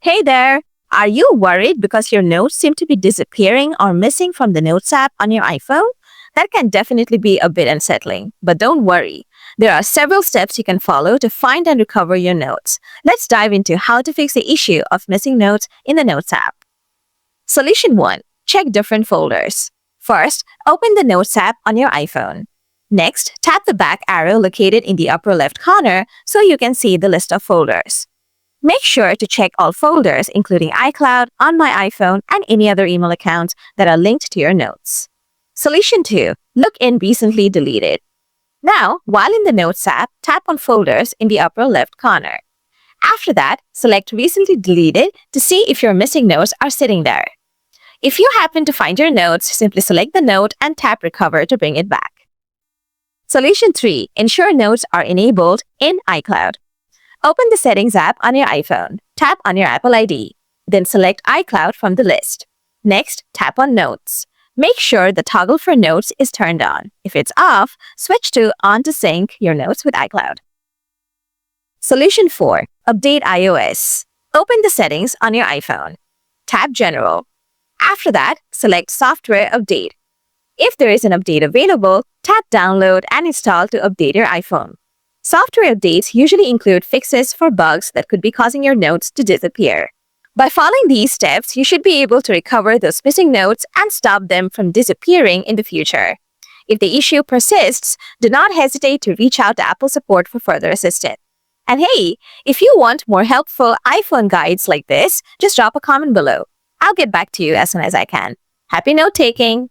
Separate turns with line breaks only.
Hey there! Are you worried because your notes seem to be disappearing or missing from the Notes app on your iPhone? That can definitely be a bit unsettling, but don't worry. There are several steps you can follow to find and recover your notes. Let's dive into how to fix the issue of missing notes in the Notes app. Solution 1. Check different folders. First, open the Notes app on your iPhone. Next, tap the back arrow located in the upper left corner so you can see the list of folders. Make sure to check all folders, including iCloud, On My iPhone, and any other email accounts that are linked to your notes. Solution 2. Look in Recently Deleted. Now, while in the Notes app, tap on Folders in the upper left corner. After that, select Recently Deleted to see if your missing notes are sitting there. If you happen to find your notes, simply select the note and tap Recover to bring it back. Solution 3. Ensure notes are enabled in iCloud. Open the Settings app on your iPhone. Tap on your Apple ID. Then select iCloud from the list. Next, tap on Notes. Make sure the toggle for Notes is turned on. If it's off, switch to On to sync your notes with iCloud. Solution 4. Update iOS. Open the settings on your iPhone. Tap General. After that, select Software Update. If there is an update available, tap Download and Install to update your iPhone. Software updates usually include fixes for bugs that could be causing your notes to disappear. By following these steps, you should be able to recover those missing notes and stop them from disappearing in the future. If the issue persists, do not hesitate to reach out to Apple support for further assistance. And hey, if you want more helpful iPhone guides like this, just drop a comment below. I'll get back to you as soon as I can. Happy note-taking!